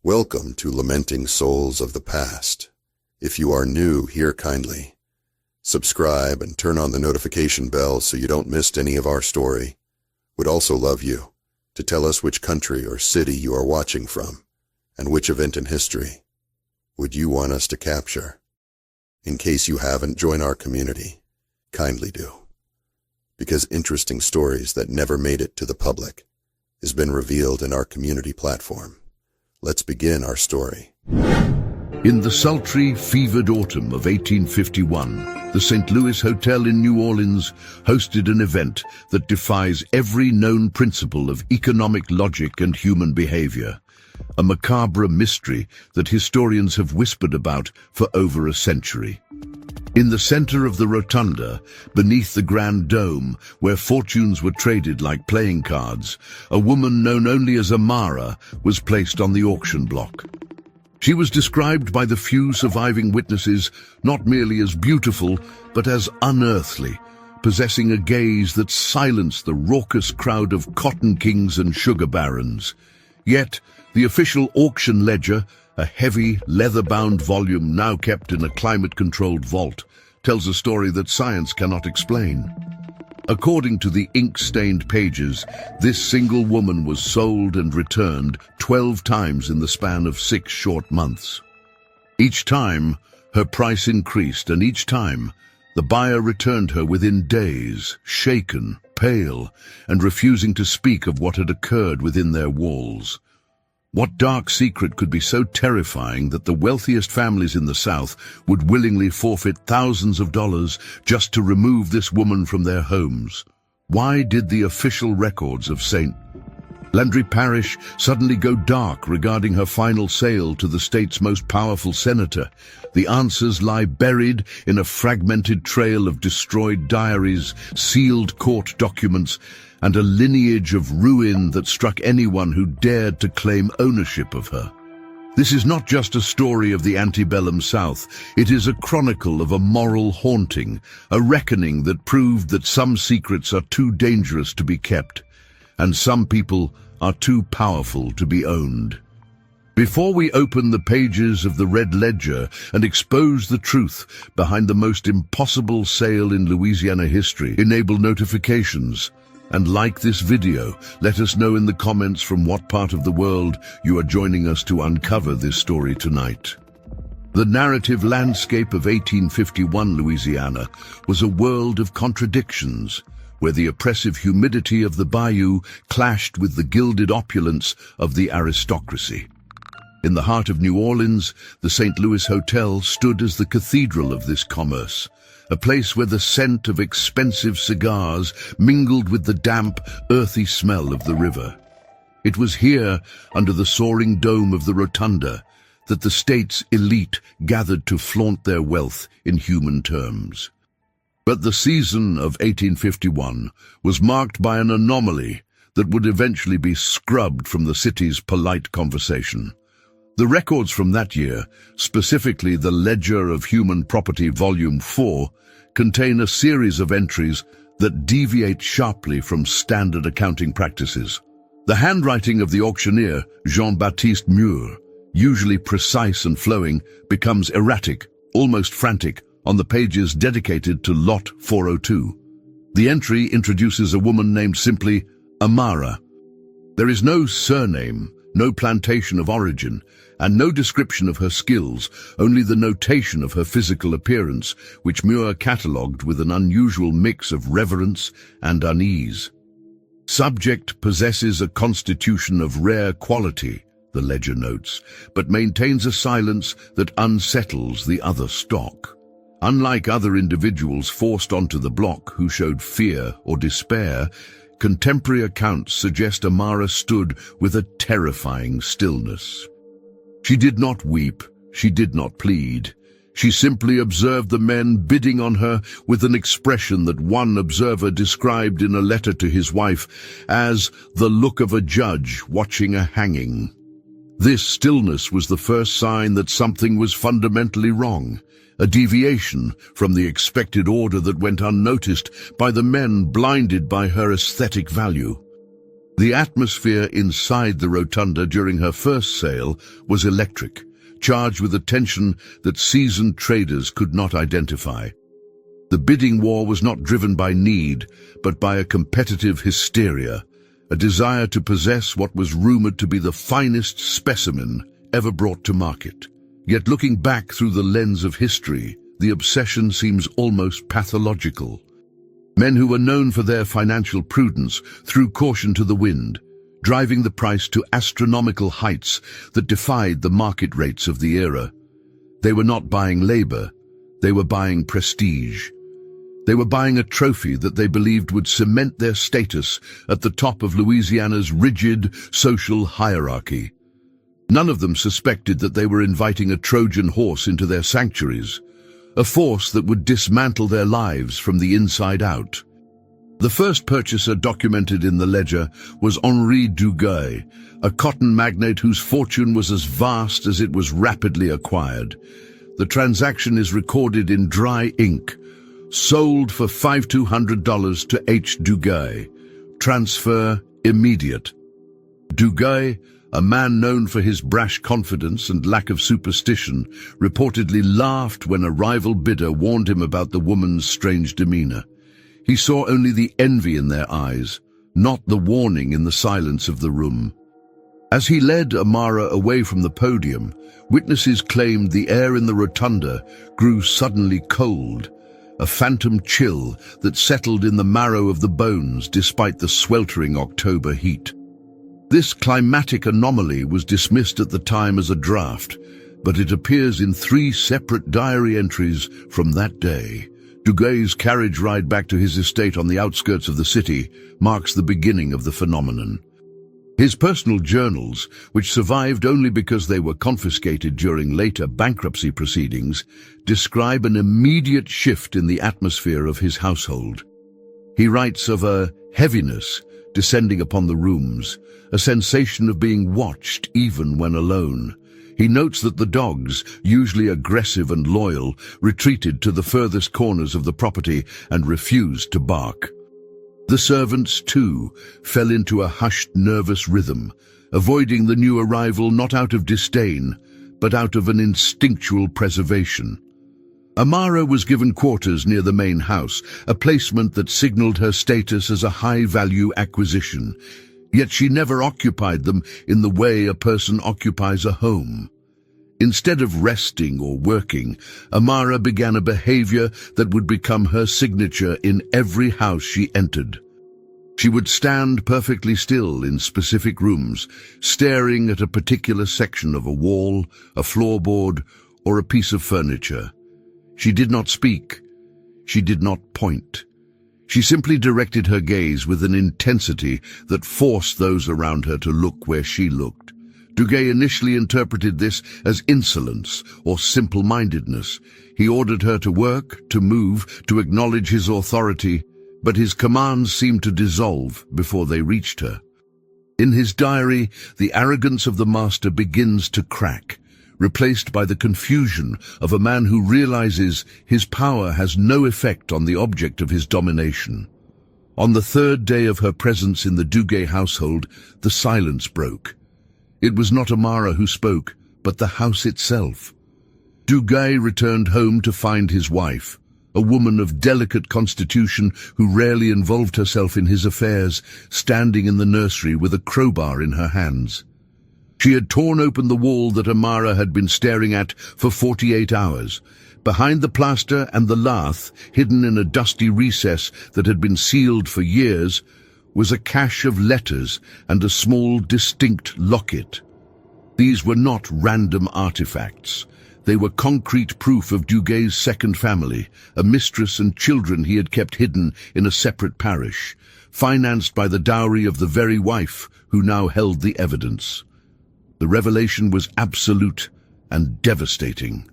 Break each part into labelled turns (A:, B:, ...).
A: Welcome to Lamenting Souls of the Past. If you are new, hear kindly. Subscribe and turn on the notification bell so you don't miss any of our story. Would also love you to tell us which country or city you are watching from, and which event in history would you want us to capture. In case you haven't joined our community, kindly do. Because interesting stories that never made it to the public has been revealed in our community platform. Let's begin our story.
B: In the sultry, fevered autumn of 1851, the St. Louis Hotel in New Orleans hosted an event that defies every known principle of economic logic and human behavior, a macabre mystery that historians have whispered about for over a century. In the center of the rotunda, beneath the grand dome, where fortunes were traded like playing cards, a woman known only as Amara was placed on the auction block. She was described by the few surviving witnesses not merely as beautiful, but as unearthly, possessing a gaze that silenced the raucous crowd of cotton kings and sugar barons. Yet, the official auction ledger, a heavy, leather-bound volume now kept in a climate-controlled vault, tells a story that science cannot explain. According to the ink-stained pages, this single woman was sold and returned 12 times in the span of 6 short months. Each time, her price increased, and each time, the buyer returned her within days, shaken, pale, and refusing to speak of what had occurred within their walls. What dark secret could be so terrifying that the wealthiest families in the South would willingly forfeit thousands of dollars just to remove this woman from their homes? Why did the official records of St. Landry Parish suddenly go dark regarding her final sale to the state's most powerful senator? The answers lie buried in a fragmented trail of destroyed diaries, sealed court documents, and a lineage of ruin that struck anyone who dared to claim ownership of her. This is not just a story of the antebellum South. It is a chronicle of a moral haunting, a reckoning that proved that some secrets are too dangerous to be kept, and some people are too powerful to be owned. Before we open the pages of the Red Ledger and expose the truth behind the most impossible sale in Louisiana history, enable notifications and like this video. Let us know in the comments from what part of the world you are joining us to uncover this story tonight. The narrative landscape of 1851 Louisiana was a world of contradictions, where the oppressive humidity of the bayou clashed with the gilded opulence of the aristocracy. In the heart of New Orleans, the St. Louis Hotel stood as the cathedral of this commerce, a place where the scent of expensive cigars mingled with the damp, earthy smell of the river. It was here, under the soaring dome of the rotunda, that the state's elite gathered to flaunt their wealth in human terms. But the season of 1851 was marked by an anomaly that would eventually be scrubbed from the city's polite conversation. The records from that year, specifically the Ledger of Human Property Volume 4, contain a series of entries that deviate sharply from standard accounting practices. The handwriting of the auctioneer, Jean-Baptiste Mure, usually precise and flowing, becomes erratic, almost frantic, on the pages dedicated to Lot 402. The entry introduces a woman named simply Amara. There is no surname, no plantation of origin, and no description of her skills, only the notation of her physical appearance, which Muir catalogued with an unusual mix of reverence and unease. Subject possesses a constitution of rare quality, the ledger notes, but maintains a silence that unsettles the other stock. Unlike other individuals forced onto the block who showed fear or despair, contemporary accounts suggest Amara stood with a terrifying stillness. She did not weep, she did not plead. She simply observed the men bidding on her with an expression that one observer described in a letter to his wife as the look of a judge watching a hanging. This stillness was the first sign that something was fundamentally wrong, a deviation from the expected order that went unnoticed by the men blinded by her aesthetic value. The atmosphere inside the rotunda during her first sale was electric, charged with a tension that seasoned traders could not identify. The bidding war was not driven by need, but by a competitive hysteria, a desire to possess what was rumored to be the finest specimen ever brought to market. Yet looking back through the lens of history, the obsession seems almost pathological. Men who were known for their financial prudence threw caution to the wind, driving the price to astronomical heights that defied the market rates of the era. They were not buying labor, they were buying prestige. They were buying a trophy that they believed would cement their status at the top of Louisiana's rigid social hierarchy. None of them suspected that they were inviting a Trojan horse into their sanctuaries, a force that would dismantle their lives from the inside out. The first purchaser documented in the ledger was Henri Duguay, a cotton magnate whose fortune was as vast as it was rapidly acquired. The transaction is recorded in dry ink. Sold for $5,200 to H. Duguay. Transfer immediate. Duguay, a man known for his brash confidence and lack of superstition, reportedly laughed when a rival bidder warned him about the woman's strange demeanor. He saw only the envy in their eyes, not the warning in the silence of the room. As he led Amara away from the podium, witnesses claimed the air in the rotunda grew suddenly cold, a phantom chill that settled in the marrow of the bones despite the sweltering October heat. This climatic anomaly was dismissed at the time as a draft, but it appears in 3 separate diary entries from that day. Duguay's carriage ride back to his estate on the outskirts of the city marks the beginning of the phenomenon. His personal journals, which survived only because they were confiscated during later bankruptcy proceedings, describe an immediate shift in the atmosphere of his household. He writes of a heaviness descending upon the rooms, a sensation of being watched even when alone. He notes that the dogs, usually aggressive and loyal, retreated to the furthest corners of the property and refused to bark. The servants, too, fell into a hushed, nervous rhythm, avoiding the new arrival not out of disdain, but out of an instinctual preservation. Amara was given quarters near the main house, a placement that signaled her status as a high-value acquisition, yet she never occupied them in the way a person occupies a home. Instead of resting or working, Amara began a behavior that would become her signature in every house she entered. She would stand perfectly still in specific rooms, staring at a particular section of a wall, a floorboard, or a piece of furniture. She did not speak. She did not point. She simply directed her gaze with an intensity that forced those around her to look where she looked. Duguay initially interpreted this as insolence or simple-mindedness. He ordered her to work, to move, to acknowledge his authority, but his commands seemed to dissolve before they reached her. In his diary, the arrogance of the master begins to crack, replaced by the confusion of a man who realizes his power has no effect on the object of his domination. On the 3rd day of her presence in the Duguay household, the silence broke. It was not Amara who spoke, but the house itself. Duguay returned home to find his wife, a woman of delicate constitution who rarely involved herself in his affairs, standing in the nursery with a crowbar in her hands. She had torn open the wall that Amara had been staring at for 48 hours. Behind the plaster and the lath, hidden in a dusty recess that had been sealed for years, was a cache of letters and a small, distinct locket. These were not random artifacts. They were concrete proof of Duguay's second family, a mistress and children he had kept hidden in a separate parish, financed by the dowry of the very wife who now held the evidence. The revelation was absolute and devastating.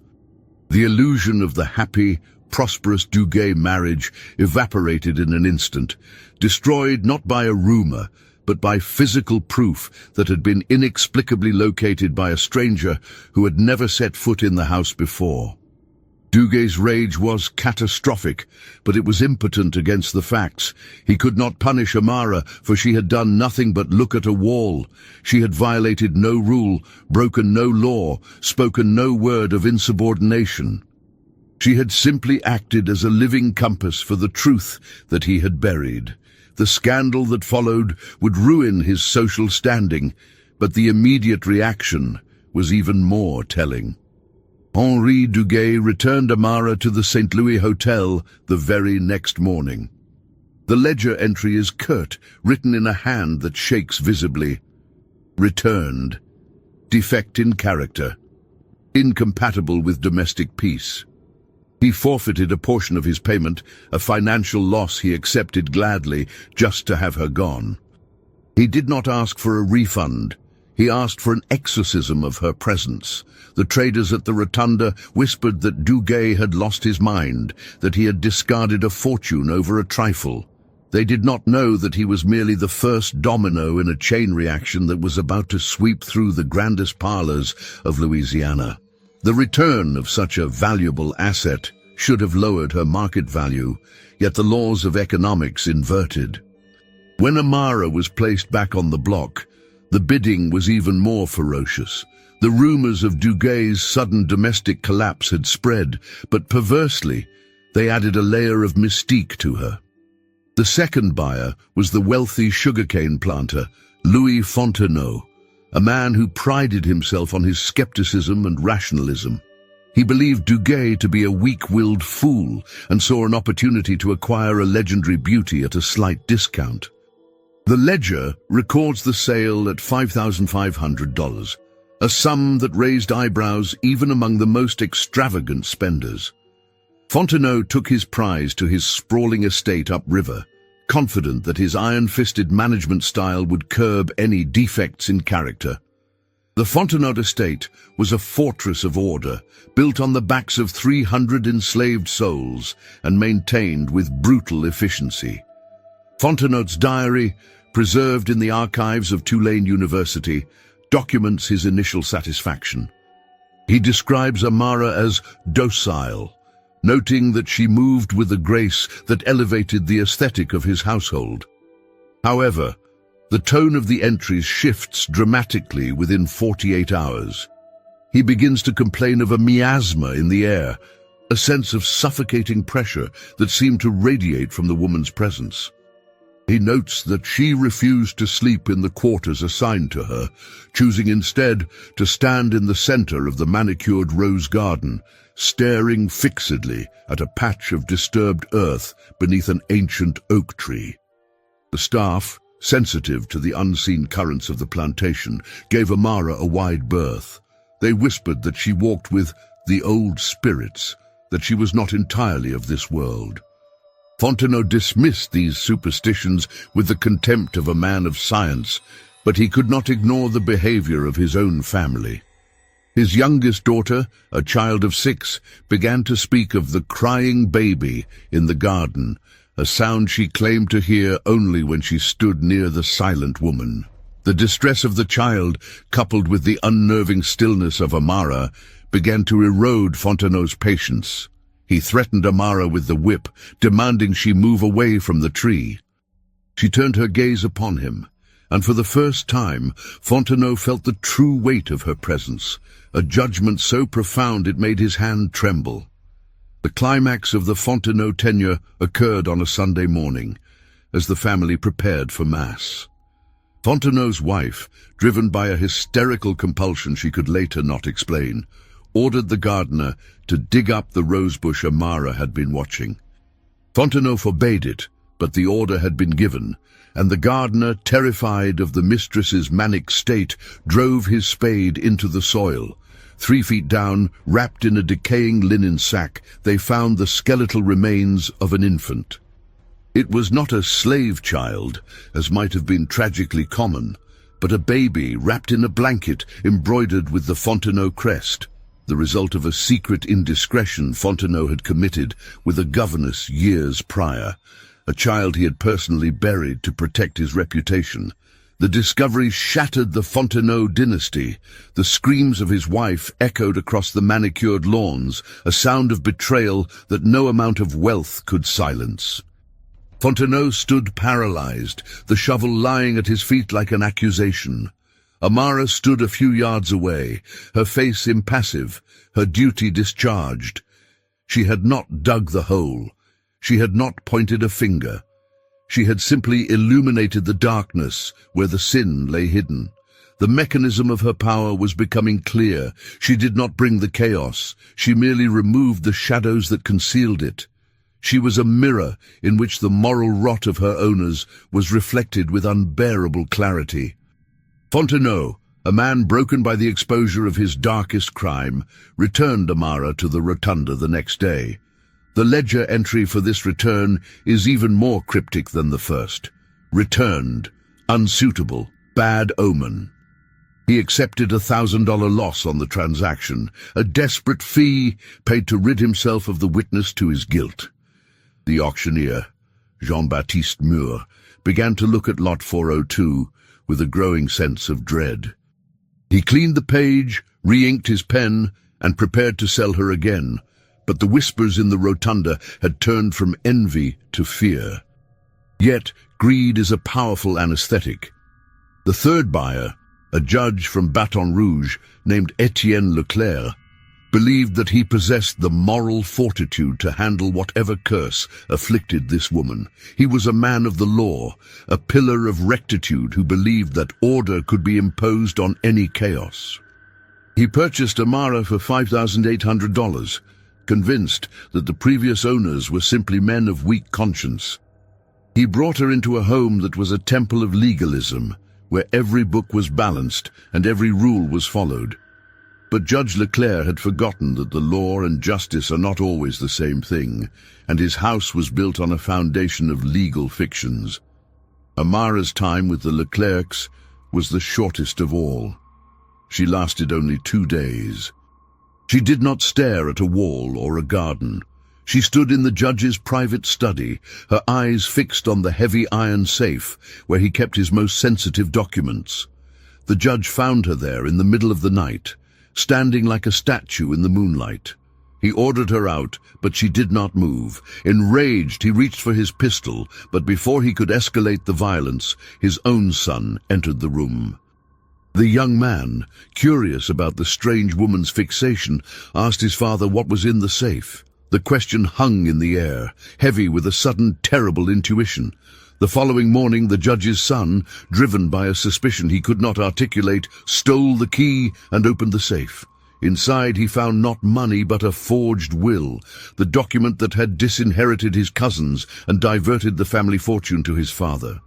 B: The illusion of the happy, prosperous Duguay marriage evaporated in an instant, destroyed not by a rumor, but by physical proof that had been inexplicably located by a stranger who had never set foot in the house before. Duguay's rage was catastrophic, but it was impotent against the facts. He could not punish Amara, for she had done nothing but look at a wall. She had violated no rule, broken no law, spoken no word of insubordination. She had simply acted as a living compass for the truth that he had buried. The scandal that followed would ruin his social standing, but the immediate reaction was even more telling. Henri Duguay returned Amara to the St. Louis Hotel the very next morning. The ledger entry is curt, written in a hand that shakes visibly. Returned. Defect in character. Incompatible with domestic peace. He forfeited a portion of his payment, a financial loss he accepted gladly, just to have her gone. He did not ask for a refund. He asked for an exorcism of her presence. The traders at the rotunda whispered that Duguay had lost his mind, that he had discarded a fortune over a trifle. They did not know that he was merely the first domino in a chain reaction that was about to sweep through the grandest parlors of Louisiana. The return of such a valuable asset should have lowered her market value, yet the laws of economics inverted. When Amara was placed back on the block, the bidding was even more ferocious. The rumors of Duguay's sudden domestic collapse had spread, but perversely, they added a layer of mystique to her. The second buyer was the wealthy sugarcane planter, Louis Fontenot, a man who prided himself on his skepticism and rationalism. He believed Duguay to be a weak-willed fool and saw an opportunity to acquire a legendary beauty at a slight discount. The ledger records the sale at $5,500, a sum that raised eyebrows even among the most extravagant spenders. Fontenot took his prize to his sprawling estate upriver, confident that his iron-fisted management style would curb any defects in character. The Fontenot estate was a fortress of order, built on the backs of 300 enslaved souls and maintained with brutal efficiency. Fontenot's diary, preserved in the archives of Tulane University, documents his initial satisfaction. He describes Amara as docile, noting that she moved with a grace that elevated the aesthetic of his household. However, the tone of the entries shifts dramatically within 48 hours. He begins to complain of a miasma in the air, a sense of suffocating pressure that seemed to radiate from the woman's presence. He notes that she refused to sleep in the quarters assigned to her, choosing instead to stand in the center of the manicured rose garden, staring fixedly at a patch of disturbed earth beneath an ancient oak tree. The staff, sensitive to the unseen currents of the plantation, gave Amara a wide berth. They whispered that she walked with the old spirits, that she was not entirely of this world. Fontenot dismissed these superstitions with the contempt of a man of science, but he could not ignore the behavior of his own family. His youngest daughter, a child of 6, began to speak of the crying baby in the garden, a sound she claimed to hear only when she stood near the silent woman. The distress of the child, coupled with the unnerving stillness of Amara, began to erode Fontenot's patience. He threatened Amara with the whip, demanding she move away from the tree. She turned her gaze upon him, and for the first time, Fontenot felt the true weight of her presence, a judgment so profound it made his hand tremble. The climax of the Fontenot tenure occurred on a Sunday morning, as the family prepared for Mass. Fontenot's wife, driven by a hysterical compulsion she could later not explain, ordered the gardener to dig up the rosebush Amara had been watching. Fontenot forbade it, but the order had been given, and the gardener, terrified of the mistress's manic state, drove his spade into the soil. 3 feet down, wrapped in a decaying linen sack, they found the skeletal remains of an infant. It was not a slave child, as might have been tragically common, but a baby wrapped in a blanket embroidered with the Fontenot crest, the result of a secret indiscretion Fontenot had committed with a governess years prior, a child he had personally buried to protect his reputation. The discovery shattered the Fontenot dynasty. The screams of his wife echoed across the manicured lawns, a sound of betrayal that no amount of wealth could silence. Fontenot stood paralyzed, the shovel lying at his feet like an accusation. Amara stood a few yards away, her face impassive, her duty discharged. She had not dug the hole. She had not pointed a finger. She had simply illuminated the darkness where the sin lay hidden. The mechanism of her power was becoming clear. She did not bring the chaos. She merely removed the shadows that concealed it. She was a mirror in which the moral rot of her owners was reflected with unbearable clarity. Fontenot, a man broken by the exposure of his darkest crime, returned Amara to the rotunda the next day. The ledger entry for this return is even more cryptic than the first. Returned, unsuitable, bad omen. He accepted $1,000 loss on the transaction, a desperate fee paid to rid himself of the witness to his guilt. The auctioneer, Jean-Baptiste Mur, began to look at Lot 402 with a growing sense of dread. He cleaned the page, re-inked his pen, and prepared to sell her again. But the whispers in the rotunda had turned from envy to fear. Yet, greed is a powerful anesthetic. The third buyer, a judge from Baton Rouge named Etienne Leclerc, believed that he possessed the moral fortitude to handle whatever curse afflicted this woman. He was a man of the law, a pillar of rectitude who believed that order could be imposed on any chaos. He purchased Amara for $5,800, convinced that the previous owners were simply men of weak conscience. He brought her into a home that was a temple of legalism, where every book was balanced and every rule was followed. But Judge Leclerc had forgotten that the law and justice are not always the same thing, and his house was built on a foundation of legal fictions. Amara's time with the Leclercs was the shortest of all. She lasted only 2 days. She did not stare at a wall or a garden. She stood in the judge's private study, her eyes fixed on the heavy iron safe where he kept his most sensitive documents. The judge found her there in the middle of the night, standing like a statue in the moonlight. He ordered her out, but she did not move. Enraged, he reached for his pistol, but before he could escalate the violence, his own son entered the room. The young man, curious about the strange woman's fixation, asked his father what was in the safe. The question hung in the air, heavy with a sudden, terrible intuition. The following morning, the judge's son, driven by a suspicion he could not articulate, stole the key and opened the safe. Inside, he found not money but a forged will, the document that had disinherited his cousins and diverted the family fortune to his father.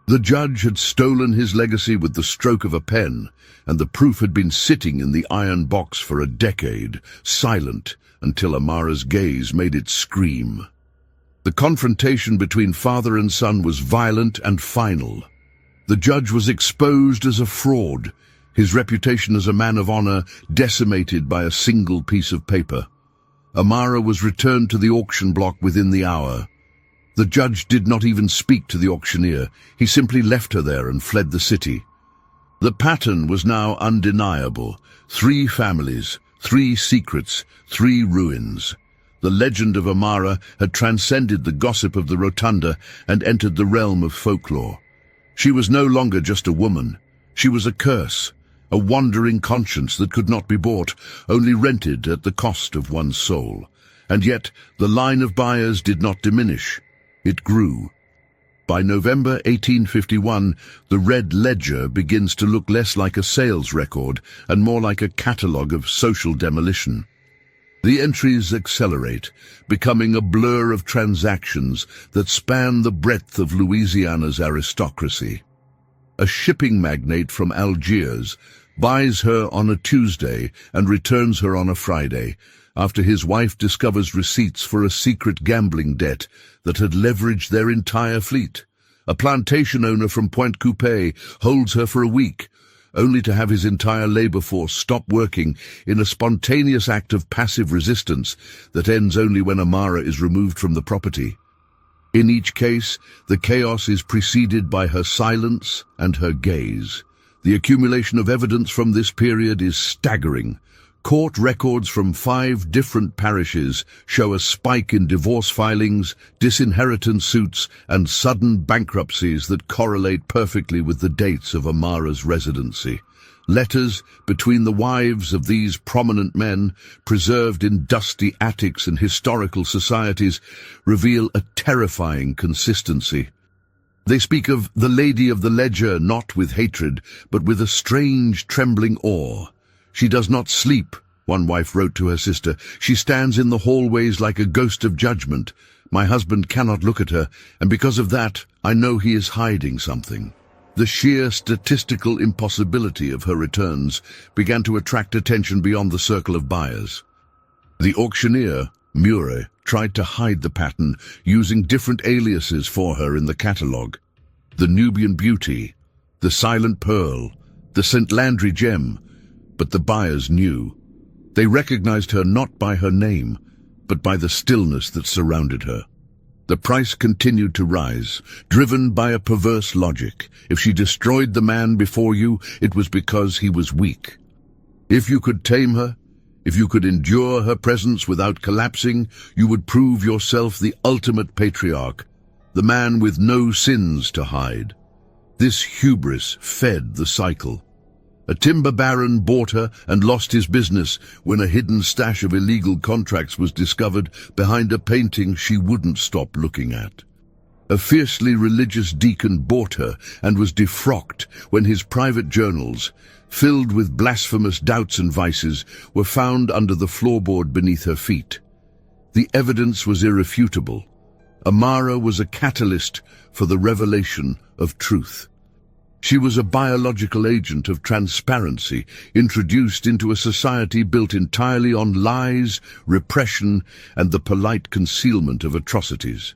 B: The judge had stolen his legacy with the stroke of a pen, and the proof had been sitting in the iron box for a decade, silent, until Amara's gaze made it scream. The confrontation between father and son was violent and final. The judge was exposed as a fraud, his reputation as a man of honor decimated by a single piece of paper. Amara was returned to the auction block within the hour. The judge did not even speak to the auctioneer. He simply left her there and fled the city. The pattern was now undeniable. 3 families, 3 secrets, 3 ruins. The legend of Amara had transcended the gossip of the rotunda and entered the realm of folklore. She was no longer just a woman. She was a curse, a wandering conscience that could not be bought, only rented at the cost of one's soul. And yet the line of buyers did not diminish. It grew. By November 1851, the Red Ledger begins to look less like a sales record and more like a catalogue of social demolition. The entries accelerate, becoming a blur of transactions that span the breadth of Louisiana's aristocracy. A shipping magnate from Algiers buys her on a Tuesday and returns her on a Friday, after his wife discovers receipts for a secret gambling debt that had leveraged their entire fleet. A plantation owner from Pointe Coupée holds her for a week, only to have his entire labor force stop working in a spontaneous act of passive resistance that ends only when Amara is removed from the property. In each case, the chaos is preceded by her silence and her gaze. The accumulation of evidence from this period is staggering. Court records from 5 different parishes show a spike in divorce filings, disinheritance suits, and sudden bankruptcies that correlate perfectly with the dates of Amara's residency. Letters between the wives of these prominent men, preserved in dusty attics and historical societies, reveal a terrifying consistency. They speak of the Lady of the Ledger not with hatred, but with a strange, trembling awe. She does not sleep, one wife wrote to her sister. She stands in the hallways like a ghost of judgment. My husband cannot look at her, and because of that, I know he is hiding something. The sheer statistical impossibility of her returns began to attract attention beyond the circle of buyers. The auctioneer, Mure, tried to hide the pattern, using different aliases for her in the catalogue. The Nubian Beauty, the Silent Pearl, the St. Landry Gem. But the buyers knew. They recognized her not by her name, but by the stillness that surrounded her. The price continued to rise, driven by a perverse logic. If she destroyed the man before you, it was because he was weak. If you could tame her, if you could endure her presence without collapsing, you would prove yourself the ultimate patriarch, the man with no sins to hide. This hubris fed the cycle. A timber baron bought her and lost his business when a hidden stash of illegal contracts was discovered behind a painting she wouldn't stop looking at. A fiercely religious deacon bought her and was defrocked when his private journals, filled with blasphemous doubts and vices, were found under the floorboard beneath her feet. The evidence was irrefutable. Amara was a catalyst for the revelation of truth. She was a biological agent of transparency, introduced into a society built entirely on lies, repression, and the polite concealment of atrocities.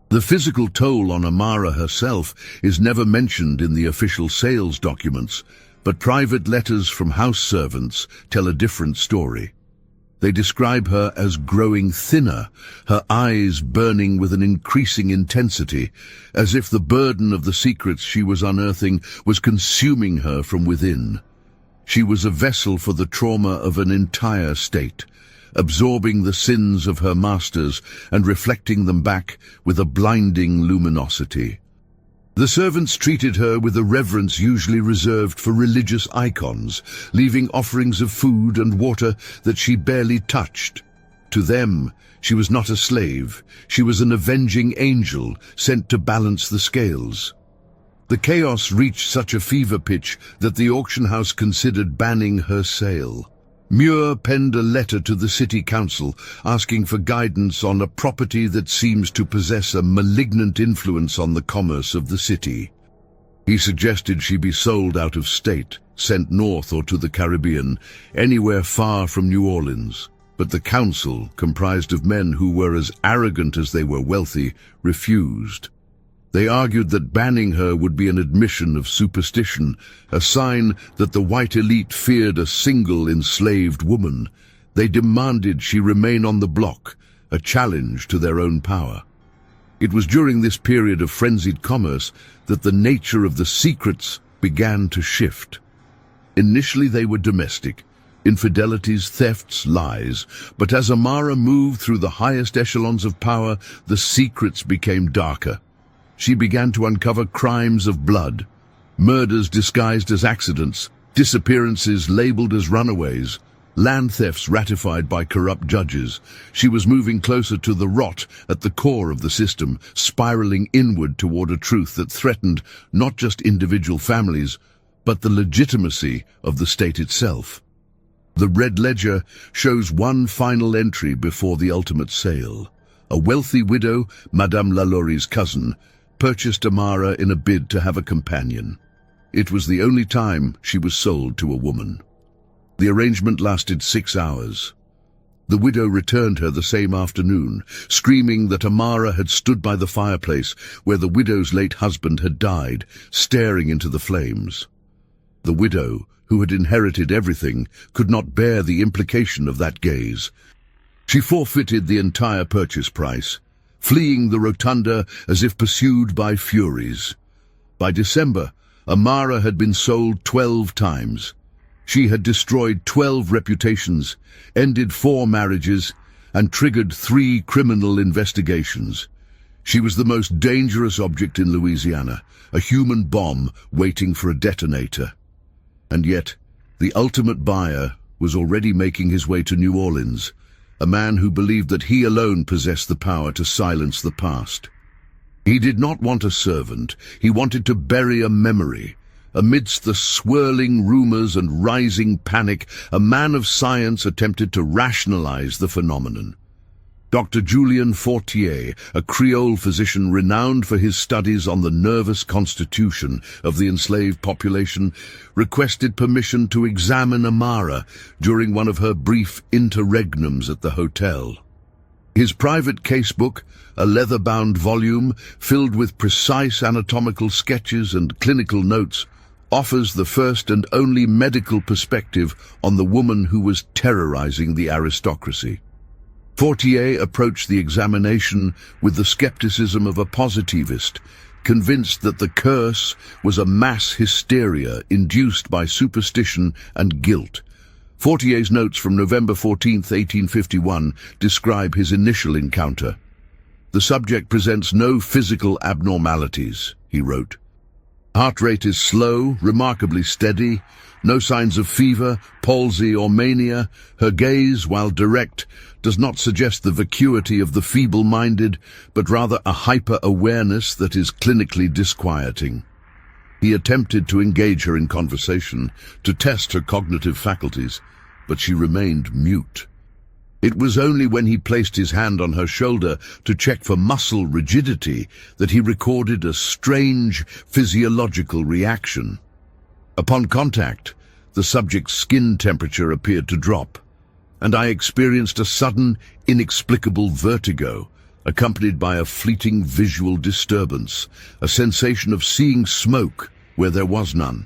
B: The physical toll on Amara herself is never mentioned in the official sales documents, but private letters from house servants tell a different story. They describe her as growing thinner, her eyes burning with an increasing intensity, as if the burden of the secrets she was unearthing was consuming her from within. She was a vessel for the trauma of an entire state, absorbing the sins of her masters and reflecting them back with a blinding luminosity. The servants treated her with a reverence usually reserved for religious icons, leaving offerings of food and water that she barely touched. To them, she was not a slave. She was an avenging angel sent to balance the scales. The chaos reached such a fever pitch that the auction house considered banning her sale. Muir penned a letter to the city council asking for guidance on a property that seems to possess a malignant influence on the commerce of the city. He suggested she be sold out of state, sent north or to the Caribbean, anywhere far from New Orleans. But the council, comprised of men who were as arrogant as they were wealthy, refused. They argued that banning her would be an admission of superstition, a sign that the white elite feared a single enslaved woman. They demanded she remain on the block, a challenge to their own power. It was during this period of frenzied commerce that the nature of the secrets began to shift. Initially they were domestic, infidelities, thefts, lies, but as Amara moved through the highest echelons of power, the secrets became darker. She began to uncover crimes of blood, murders disguised as accidents, disappearances labeled as runaways, land thefts ratified by corrupt judges. She was moving closer to the rot at the core of the system, spiraling inward toward a truth that threatened not just individual families, but the legitimacy of the state itself. The Red Ledger shows one final entry before the ultimate sale. A wealthy widow, Madame Lalaury's cousin, purchased Amara in a bid to have a companion. It was the only time she was sold to a woman. The arrangement lasted 6 hours. The widow returned her the same afternoon, screaming that Amara had stood by the fireplace where the widow's late husband had died, staring into the flames. The widow, who had inherited everything, could not bear the implication of that gaze. She forfeited the entire purchase price, fleeing the rotunda as if pursued by furies. By December, Amara had been sold 12 times. She had destroyed 12 reputations, ended 4 marriages, and triggered 3 criminal investigations. She was the most dangerous object in Louisiana, a human bomb waiting for a detonator. And yet, the ultimate buyer was already making his way to New Orleans, a man who believed that he alone possessed the power to silence the past. He did not want a servant, he wanted to bury a memory. Amidst the swirling rumors and rising panic, a man of science attempted to rationalize the phenomenon. Dr. Julien Fortier, a Creole physician renowned for his studies on the nervous constitution of the enslaved population, requested permission to examine Amara during one of her brief interregnums at the hotel. His private casebook, a leather-bound volume filled with precise anatomical sketches and clinical notes, offers the first and only medical perspective on the woman who was terrorizing the aristocracy. Fortier approached the examination with the skepticism of a positivist, convinced that the curse was a mass hysteria induced by superstition and guilt. Fortier's notes from November 14, 1851, describe his initial encounter. "The subject presents no physical abnormalities," he wrote. "Heart rate is slow, remarkably steady, no signs of fever, palsy, or mania. Her gaze, while direct, does not suggest the vacuity of the feeble-minded, but rather a hyper-awareness that is clinically disquieting." He attempted to engage her in conversation, to test her cognitive faculties, but she remained mute. It was only when he placed his hand on her shoulder to check for muscle rigidity that he recorded a strange physiological reaction. Upon contact, the subject's skin temperature appeared to drop, and I experienced a sudden, inexplicable vertigo, accompanied by a fleeting visual disturbance, a sensation of seeing smoke where there was none.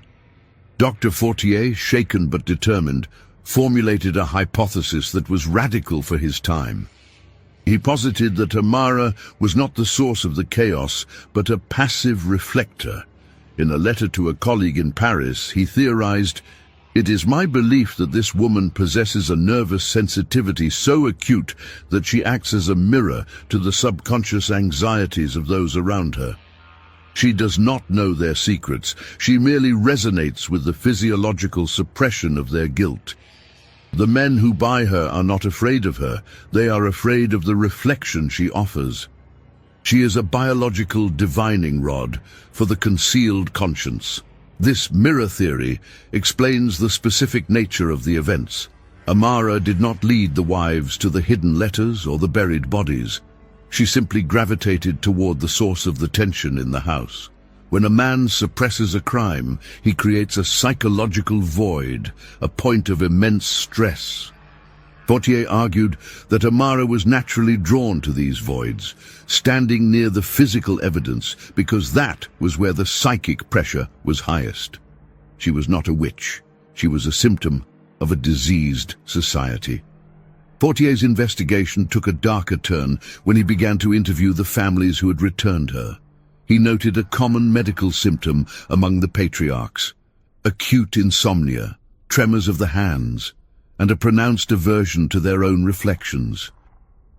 B: Dr. Fortier, shaken but determined, formulated a hypothesis that was radical for his time. He posited that Amara was not the source of the chaos, but a passive reflector. In a letter to a colleague in Paris, he theorized, "It is my belief that this woman possesses a nervous sensitivity so acute that she acts as a mirror to the subconscious anxieties of those around her. She does not know their secrets, she merely resonates with the physiological suppression of their guilt. The men who buy her are not afraid of her, they are afraid of the reflection she offers. She is a biological divining rod for the concealed conscience." This mirror theory explains the specific nature of the events. Amara did not lead the wives to the hidden letters or the buried bodies. She simply gravitated toward the source of the tension in the house. When a man suppresses a crime, he creates a psychological void, a point of immense stress. Fortier argued that Amara was naturally drawn to these voids, standing near the physical evidence because that was where the psychic pressure was highest. She was not a witch. She was a symptom of a diseased society. Fortier's investigation took a darker turn when he began to interview the families who had returned her. He noted a common medical symptom among the patriarchs: acute insomnia, tremors of the hands, and a pronounced aversion to their own reflections.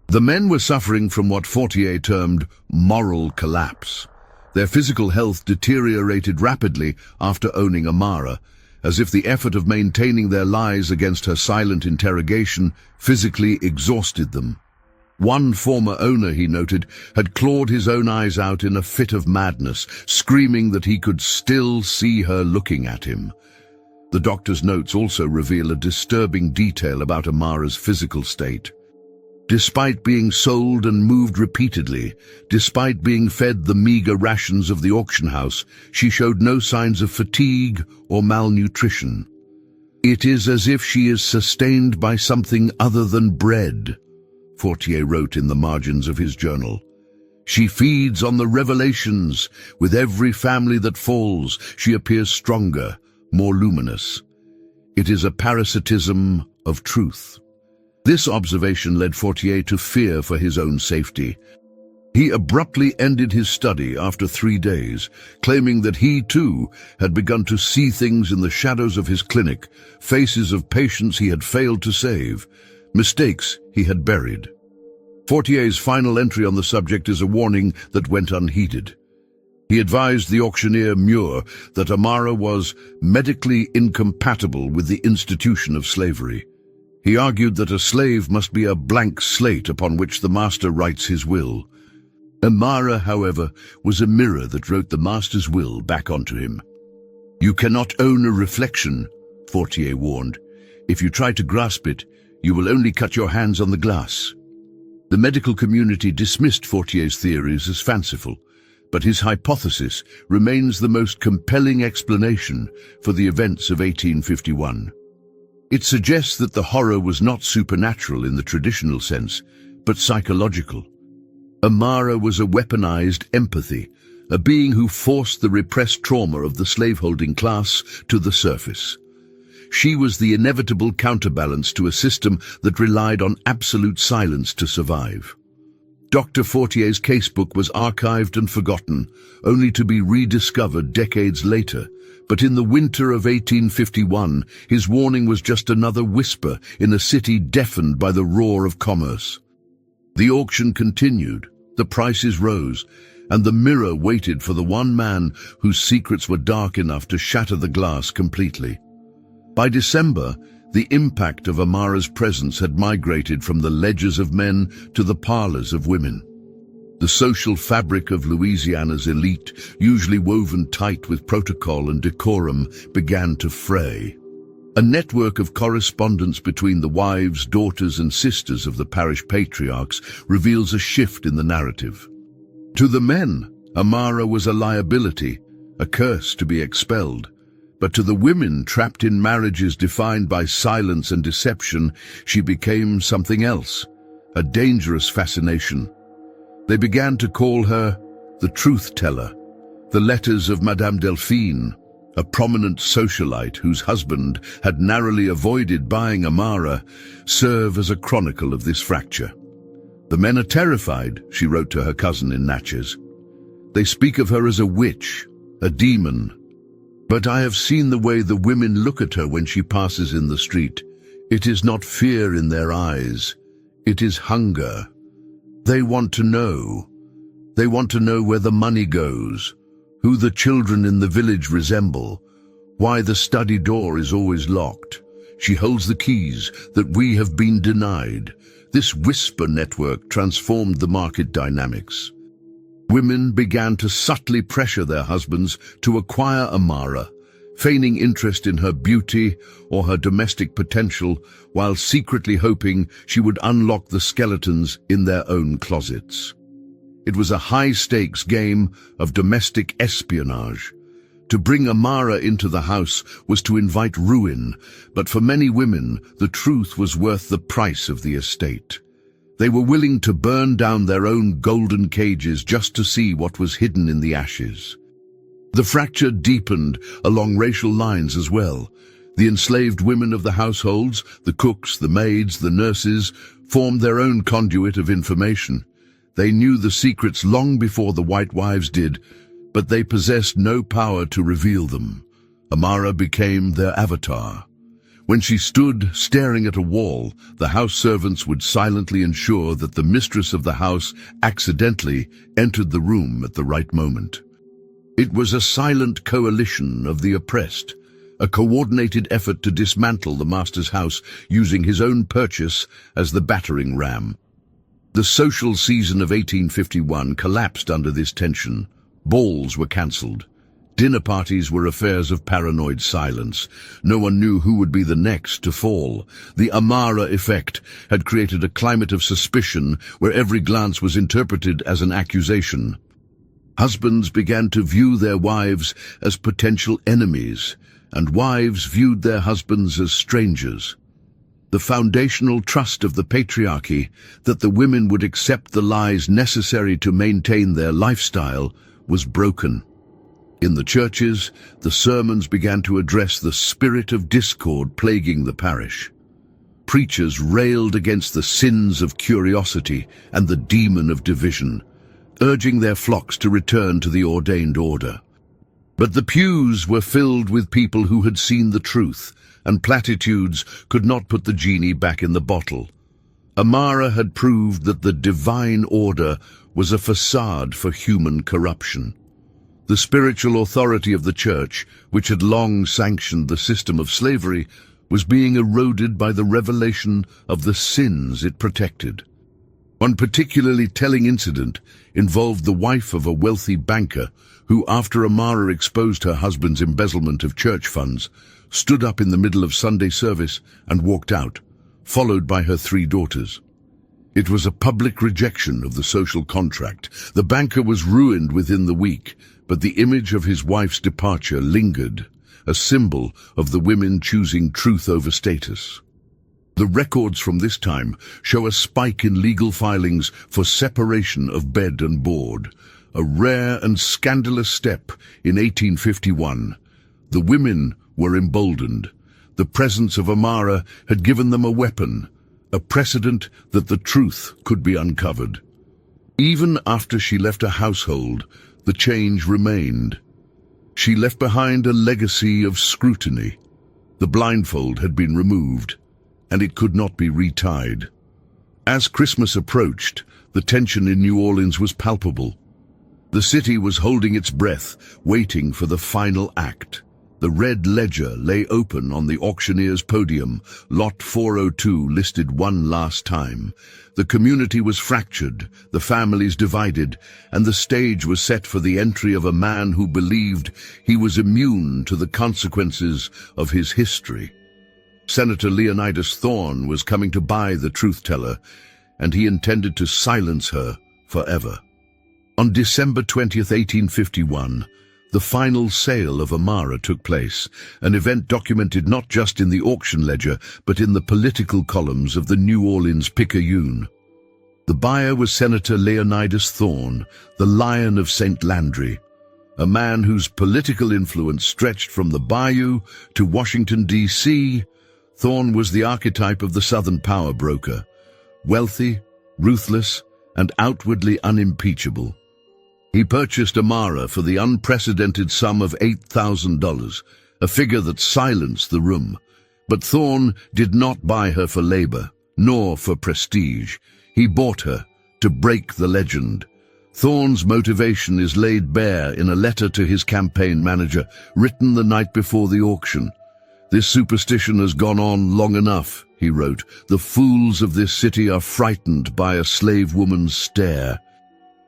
B: The men were suffering from what Fortier termed moral collapse. Their physical health deteriorated rapidly after owning Amara, as if the effort of maintaining their lives against her silent interrogation physically exhausted them. One former owner, he noted, had clawed his own eyes out in a fit of madness, screaming that he could still see her looking at him. The doctor's notes also reveal a disturbing detail about Amara's physical state. Despite being sold and moved repeatedly, despite being fed the meager rations of the auction house, she showed no signs of fatigue or malnutrition. "It is as if she is sustained by something other than bread," Fortier wrote in the margins of his journal. "She feeds on the revelations. With every family that falls, she appears stronger, more luminous. It is a parasitism of truth." This observation led Fortier to fear for his own safety. He abruptly ended his study after 3 days, claiming that he, too, had begun to see things in the shadows of his clinic, faces of patients he had failed to save, mistakes he had buried. Fortier's final entry on the subject is a warning that went unheeded. He advised the auctioneer Muir that Amara was medically incompatible with the institution of slavery. He argued that a slave must be a blank slate upon which the master writes his will. Amara, however, was a mirror that wrote the master's will back onto him. "You cannot own a reflection," Fortier warned. "If you try to grasp it, you will only cut your hands on the glass." The medical community dismissed Fortier's theories as fanciful, but his hypothesis remains the most compelling explanation for the events of 1851. It suggests that the horror was not supernatural in the traditional sense, but psychological. Amara was a weaponized empathy, a being who forced the repressed trauma of the slaveholding class to the surface. She was the inevitable counterbalance to a system that relied on absolute silence to survive. Dr. Fortier's casebook was archived and forgotten, only to be rediscovered decades later. But in the winter of 1851, his warning was just another whisper in a city deafened by the roar of commerce. The auction continued, the prices rose, and the mirror waited for the one man whose secrets were dark enough to shatter the glass completely. By December, the impact of Amara's presence had migrated from the ledgers of men to the parlors of women. The social fabric of Louisiana's elite, usually woven tight with protocol and decorum, began to fray. A network of correspondence between the wives, daughters, and sisters of the parish patriarchs reveals a shift in the narrative. To the men, Amara was a liability, a curse to be expelled. But to the women trapped in marriages defined by silence and deception, she became something else, a dangerous fascination. They began to call her the truth teller. The letters of Madame Delphine, a prominent socialite whose husband had narrowly avoided buying Amara, serve as a chronicle of this fracture. "The men are terrified," she wrote to her cousin in Natchez. "They speak of her as a witch, a demon. But I have seen the way the women look at her when she passes in the street. It is not fear in their eyes. It is hunger. They want to know. They want to know where the money goes, who the children in the village resemble, why the study door is always locked. She holds the keys that we have been denied." This whisper network transformed the market dynamics. Women began to subtly pressure their husbands to acquire Amara, feigning interest in her beauty or her domestic potential, while secretly hoping she would unlock the skeletons in their own closets. It was a high-stakes game of domestic espionage. To bring Amara into the house was to invite ruin, but for many women, the truth was worth the price of the estate. They were willing to burn down their own golden cages just to see what was hidden in the ashes. The fracture deepened along racial lines as well. The enslaved women of the households, the cooks, the maids, the nurses, formed their own conduit of information. They knew the secrets long before the white wives did, but they possessed no power to reveal them. Amara became their avatar. When she stood staring at a wall, the house servants would silently ensure that the mistress of the house accidentally entered the room at the right moment. It was a silent coalition of the oppressed, a coordinated effort to dismantle the master's house using his own purchase as the battering ram. The social season of 1851 collapsed under this tension. Balls were cancelled. Dinner parties were affairs of paranoid silence. No one knew who would be the next to fall. The Amara effect had created a climate of suspicion where every glance was interpreted as an accusation. Husbands began to view their wives as potential enemies, and wives viewed their husbands as strangers. The foundational trust of the patriarchy that the women would accept the lies necessary to maintain their lifestyle was broken. In the churches, the sermons began to address the spirit of discord plaguing the parish. Preachers railed against the sins of curiosity and the demon of division. urging their flocks to return to the ordained order. But the pews were filled with people who had seen the truth, and platitudes could not put the genie back in the bottle. Amara had proved that the divine order was a facade for human corruption. The spiritual authority of the church, which had long sanctioned the system of slavery, was being eroded by the revelation of the sins it protected. One particularly telling incident involved the wife of a wealthy banker who, after Amara exposed her husband's embezzlement of church funds, stood up in the middle of Sunday service and walked out, followed by her 3 daughters. It was a public rejection of the social contract. The banker was ruined within the week, but the image of his wife's departure lingered, a symbol of the women choosing truth over status. The records from this time show a spike in legal filings for separation of bed and board, a rare and scandalous step in 1851. The women were emboldened. The presence of Amara had given them a weapon, a precedent that the truth could be uncovered. Even after she left a household, the change remained. She left behind a legacy of scrutiny. The blindfold had been removed, and it could not be retied. As Christmas approached, the tension in New Orleans was palpable. The city was holding its breath, waiting for the final act. The red ledger lay open on the auctioneer's podium, lot 402 listed one last time. The community was fractured, the families divided, and the stage was set for the entry of a man who believed he was immune to the consequences of his history. Senator Leonidas Thorne was coming to buy the truth-teller, and he intended to silence her forever. On December 20th, 1851, the final sale of Amara took place, an event documented not just in the auction ledger, but in the political columns of the New Orleans Picayune. The buyer was Senator Leonidas Thorne, the Lion of St. Landry, a man whose political influence stretched from the bayou to Washington, D.C. Thorne was the archetype of the Southern power broker, wealthy, ruthless, and outwardly unimpeachable. He purchased Amara for the unprecedented sum of $8,000, a figure that silenced the room. But Thorne did not buy her for labor, nor for prestige. He bought her to break the legend. Thorne's motivation is laid bare in a letter to his campaign manager, written the night before the auction. "This superstition has gone on long enough," he wrote. "The fools of this city are frightened by a slave woman's stare.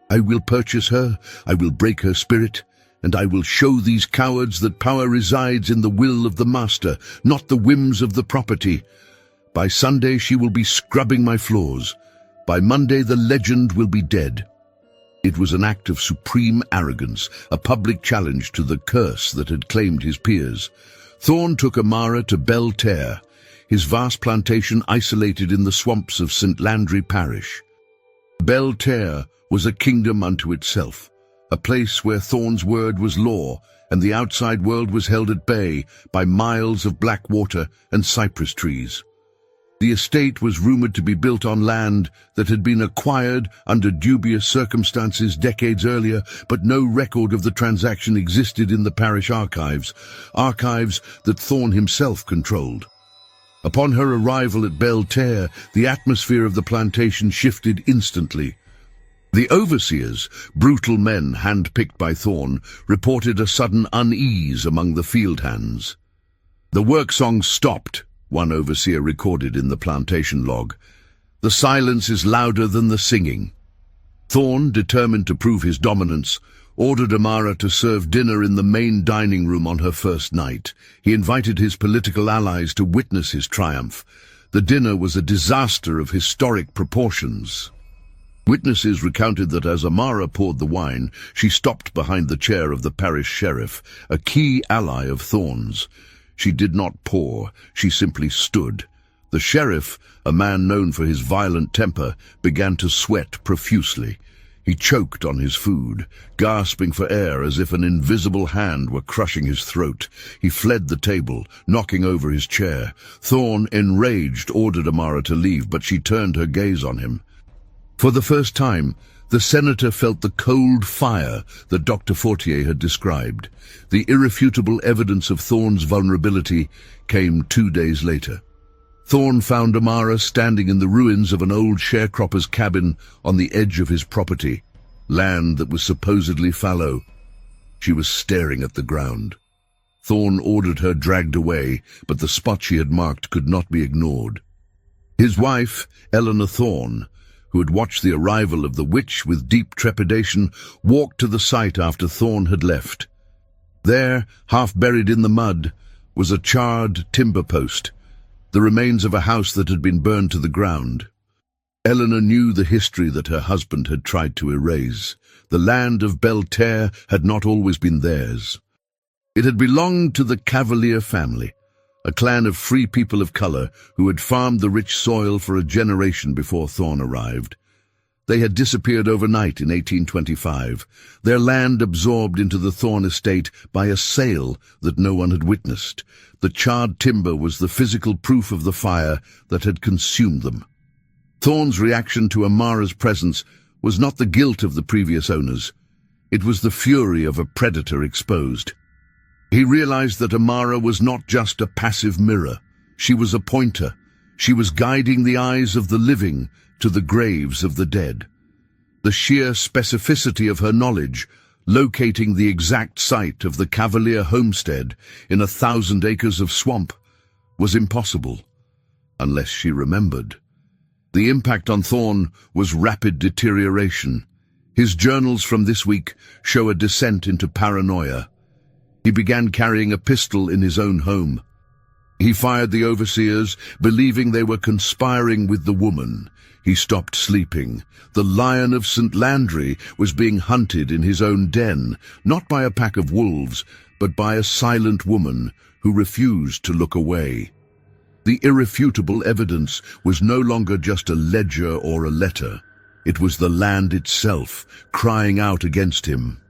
B: I will purchase her, I will break her spirit, and I will show these cowards that power resides in the will of the master, not the whims of the property. By Sunday she will be scrubbing my floors. By Monday the legend will be dead." It was an act of supreme arrogance, a public challenge to the curse that had claimed his peers. Thorne took Amara to Belle Terre, his vast plantation isolated in the swamps of St. Landry Parish. Belle Terre was a kingdom unto itself, a place where Thorne's word was law and the outside world was held at bay by miles of black water and cypress trees. The estate was rumored to be built on land that had been acquired under dubious circumstances decades earlier, but no record of the transaction existed in the parish archives that Thorne himself controlled. Upon her arrival at Belle Terre, the atmosphere of the plantation shifted instantly. The overseers, brutal men hand-picked by Thorne, reported a sudden unease among the field hands. "The work song stopped," one overseer recorded in the plantation log. "The silence is louder than the singing." Thorne, determined to prove his dominance, ordered Amara to serve dinner in the main dining room on her first night. He invited his political allies to witness his triumph. The dinner was a disaster of historic proportions. Witnesses recounted that as Amara poured the wine, she stopped behind the chair of the parish sheriff, a key ally of Thorne's. She did not pour, she simply stood. The sheriff, a man known for his violent temper, began to sweat profusely. He choked on his food, gasping for air as if an invisible hand were crushing his throat. He fled the table, knocking over his chair. Thorne, enraged, ordered Amara to leave, but she turned her gaze on him. For the first time, The senator felt the cold fire that Dr. Fortier had described. The irrefutable evidence of Thorne's vulnerability came 2 days later. Thorne found Amara standing in the ruins of an old sharecropper's cabin on the edge of his property, land that was supposedly fallow. She was staring at the ground. Thorne ordered her dragged away, but the spot she had marked could not be ignored. His wife, Eleanor Thorne, who had watched the arrival of the witch with deep trepidation, walked to the site after Thorne had left. There, half buried in the mud, was a charred timber post, the remains of a house that had been burned to the ground. Eleanor knew the history that her husband had tried to erase. The land of Belterre had not always been theirs. It had belonged to the Cavalier family, a clan of free people of color who had farmed the rich soil for a generation before Thorne arrived. They had disappeared overnight in 1825, their land absorbed into the Thorne estate by a sale that no one had witnessed. The charred timber was the physical proof of the fire that had consumed them. Thorne's reaction to Amara's presence was not the guilt of the previous owners. It was the fury of a predator exposed. He realized that Amara was not just a passive mirror. She was a pointer. She was guiding the eyes of the living to the graves of the dead. The sheer specificity of her knowledge, locating the exact site of the Cavalier homestead in 1,000 acres of swamp, was impossible, unless she remembered. The impact on Thorne was rapid deterioration. His journals from this week show a descent into paranoia. He began carrying a pistol in his own home. He fired the overseers, believing they were conspiring with the woman. He stopped sleeping. The Lion of St. Landry was being hunted in his own den, not by a pack of wolves, but by a silent woman who refused to look away. The irrefutable evidence was no longer just a ledger or a letter. It was the land itself, crying out against him.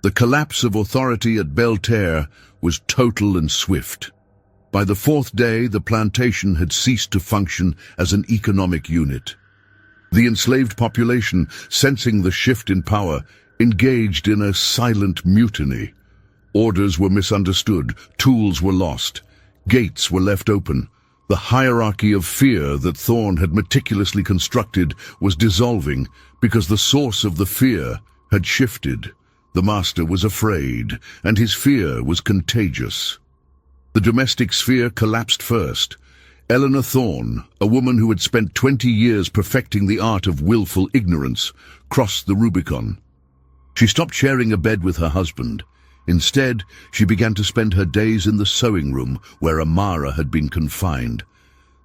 B: The collapse of authority at Belterre was total and swift. By the 4th day, the plantation had ceased to function as an economic unit. The enslaved population, sensing the shift in power, engaged in a silent mutiny. Orders were misunderstood, tools were lost, gates were left open. The hierarchy of fear that Thorne had meticulously constructed was dissolving because the source of the fear had shifted. The master was afraid, and his fear was contagious. The domestic sphere collapsed first. Eleanor Thorne, a woman who had spent 20 years perfecting the art of willful ignorance, crossed the Rubicon. She stopped sharing a bed with her husband. Instead, she began to spend her days in the sewing room where Amara had been confined.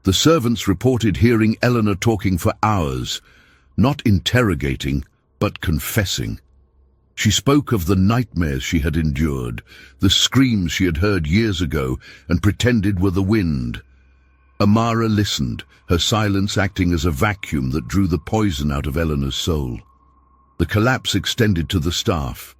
B: The servants reported hearing Eleanor talking for hours, not interrogating, but confessing. She spoke of the nightmares she had endured, the screams she had heard years ago and pretended were the wind. Amara listened, her silence acting as a vacuum that drew the poison out of Eleanor's soul. The collapse extended to the staff.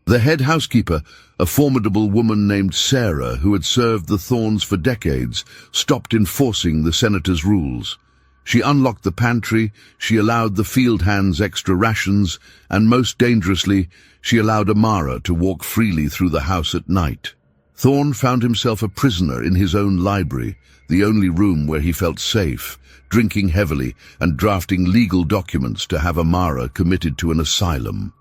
B: The head housekeeper, a formidable woman named Sarah who had served the Thornes for decades, stopped enforcing the senator's rules. She unlocked the pantry, she allowed the field hands extra rations, and most dangerously, she allowed Amara to walk freely through the house at night. Thorne found himself a prisoner in his own library, the only room where he felt safe, drinking heavily and drafting legal documents to have Amara committed to an asylum.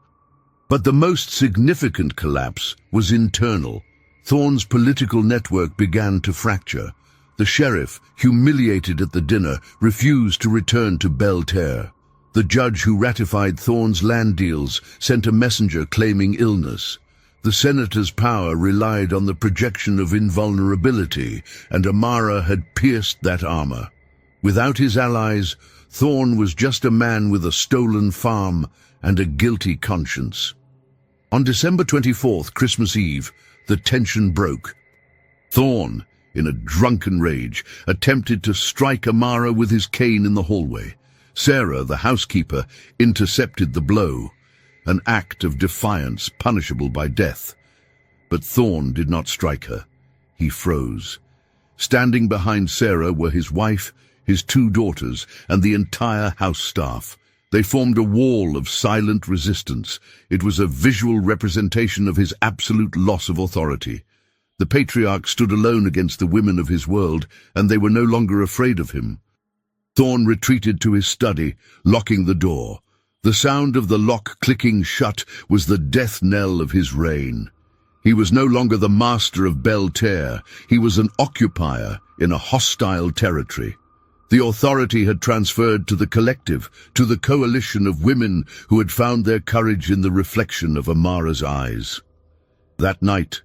B: But the most significant collapse was internal. Thorne's political network began to fracture. The sheriff, humiliated at the dinner, refused to return to Belterre. The judge who ratified Thorne's land deals sent a messenger claiming illness. The senator's power relied on the projection of invulnerability, and Amara had pierced that armor. Without his allies, Thorne was just a man with a stolen farm and a guilty conscience. On December 24th, Christmas Eve, the tension broke. Thorne, in a drunken rage, attempted to strike Amara with his cane in the hallway. Sarah, the housekeeper, intercepted the blow, an act of defiance punishable by death. But Thorne did not strike her. He froze. Standing behind Sarah were his wife, his 2 daughters, and the entire house staff. They formed a wall of silent resistance. It was a visual representation of his absolute loss of authority. The patriarch stood alone against the women of his world, and they were no longer afraid of him. Thorn retreated to his study, locking the door. The sound of the lock clicking shut was the death knell of his reign. He was no longer the master of Belterre. He was an occupier in a hostile territory. The authority had transferred to the collective, to the coalition of women who had found their courage in the reflection of Amara's eyes. That night,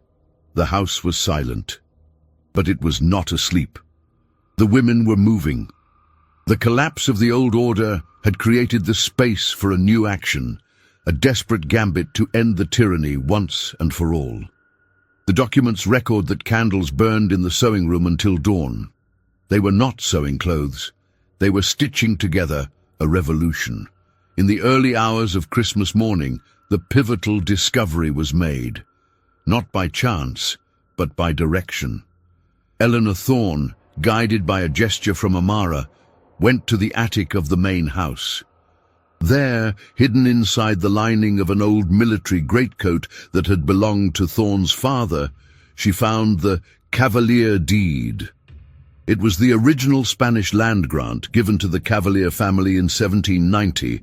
B: the house was silent, but it was not asleep. The women were moving. The collapse of the old order had created the space for a new action, a desperate gambit to end the tyranny once and for all. The documents record that candles burned in the sewing room until dawn. They were not sewing clothes. They were stitching together a revolution. In the early hours of Christmas morning, the pivotal discovery was made, not by chance, but by direction. Eleanor Thorn, guided by a gesture from Amara, went to the attic of the main house. There, hidden inside the lining of an old military greatcoat that had belonged to Thorn's father, she found the Cavalier deed. It was the original Spanish land grant given to the Cavalier family in 1790,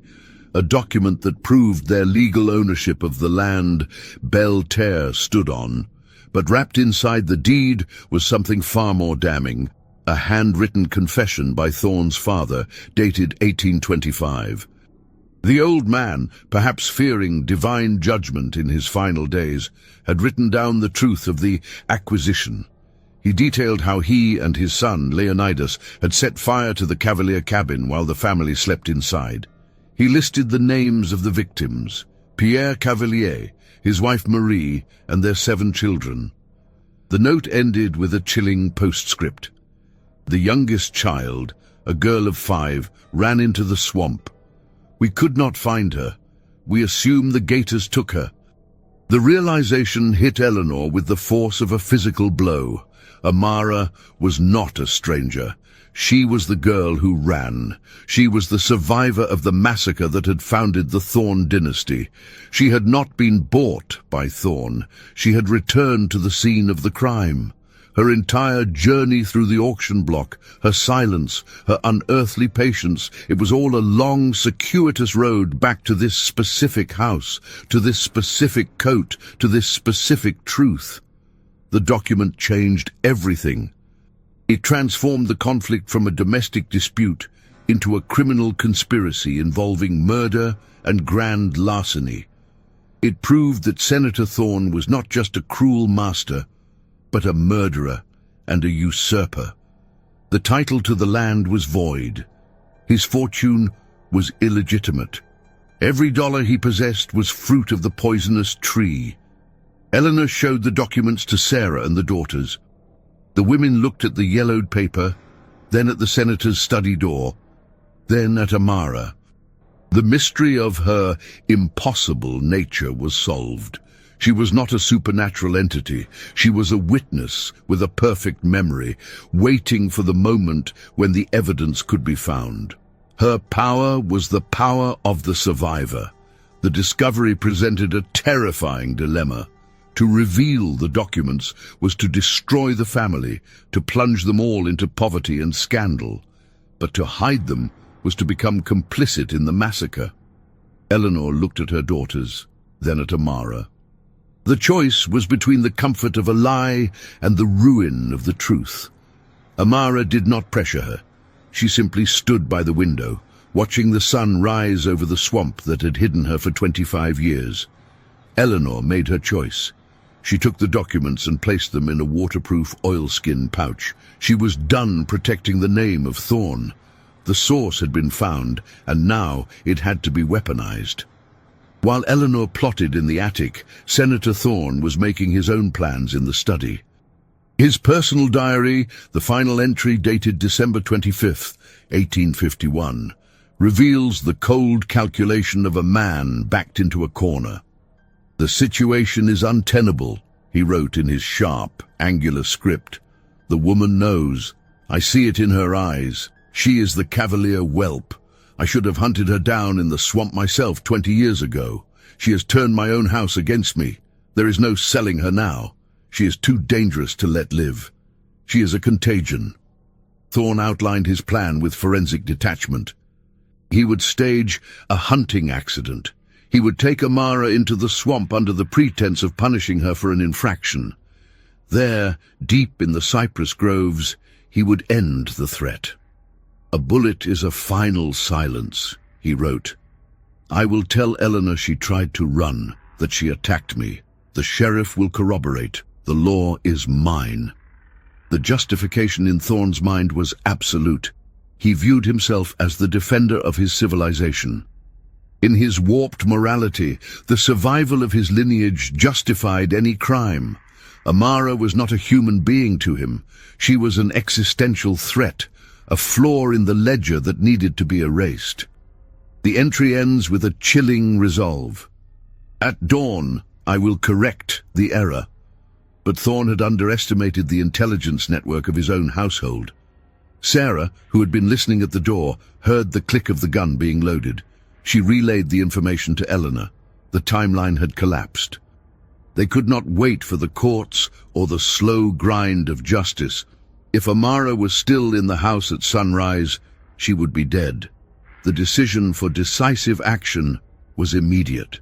B: a document that proved their legal ownership of the land Belterre stood on. But wrapped inside the deed was something far more damning, a handwritten confession by Thorn's father, dated 1825. The old man, perhaps fearing divine judgment in his final days, had written down the truth of the acquisition. He detailed how he and his son, Leonidas, had set fire to the Cavalier cabin while the family slept inside. He listed the names of the victims: Pierre Cavalier, his wife Marie, and their 7 children. The note ended with a chilling postscript. The youngest child, a girl of 5, ran into the swamp. We could not find her. We assume the gators took her. The realization hit Eleanor with the force of a physical blow. Amara was not a stranger. She was the girl who ran. She was the survivor of the massacre that had founded the Thorn dynasty. She had not been bought by Thorn. She had returned to the scene of the crime. Her entire journey through the auction block, her silence, her unearthly patience, it was all a long, circuitous road back to this specific house, to this specific coat, to this specific truth. The document changed everything. It transformed the conflict from a domestic dispute into a criminal conspiracy involving murder and grand larceny. It proved that Senator Thorn was not just a cruel master, but a murderer and a usurper. The title to the land was void. His fortune was illegitimate. Every dollar he possessed was fruit of the poisonous tree. Eleanor showed the documents to Sarah and the daughters. The women looked at the yellowed paper, then at the senator's study door, then at Amara. The mystery of her impossible nature was solved. She was not a supernatural entity. She was a witness with a perfect memory, waiting for the moment when the evidence could be found. Her power was the power of the survivor. The discovery presented a terrifying dilemma. To reveal the documents was to destroy the family, to plunge them all into poverty and scandal. But to hide them was to become complicit in the massacre. Eleanor looked at her daughters, then at Amara. The choice was between the comfort of a lie and the ruin of the truth. Amara did not pressure her. She simply stood by the window, watching the sun rise over the swamp that had hidden her for 25 years. Eleanor made her choice. She took the documents and placed them in a waterproof oilskin pouch. She was done protecting the name of Thorn. The source had been found, and now it had to be weaponized. While Eleanor plotted in the attic, Senator Thorn was making his own plans in the study. His personal diary, the final entry dated December 25th, 1851, reveals the cold calculation of a man backed into a corner. "The situation is untenable," he wrote in his sharp, angular script. "The woman knows. I see it in her eyes. She is the Cavalier whelp. I should have hunted her down in the swamp myself 20 years ago. She has turned my own house against me. There is no selling her now. She is too dangerous to let live. She is a contagion. Thorn outlined his plan with forensic detachment. He would stage a hunting accident. He would take Amara into the swamp under the pretense of punishing her for an infraction. There, deep in the cypress groves, he would end the threat. "A bullet is a final silence," he wrote. "I will tell Eleanor she tried to run, that she attacked me. The sheriff will corroborate. The law is mine." The justification in Thorn's mind was absolute. He viewed himself as the defender of his civilization. In his warped morality, the survival of his lineage justified any crime. Amara was not a human being to him. She was an existential threat, a flaw in the ledger that needed to be erased. The entry ends with a chilling resolve. "At dawn, I will correct the error." But Thorn had underestimated the intelligence network of his own household. Sarah, who had been listening at the door, heard the click of the gun being loaded. She relayed the information to Eleanor. The timeline had collapsed. They could not wait for the courts or the slow grind of justice. If Amara was still in the house at sunrise, she would be dead. The decision for decisive action was immediate.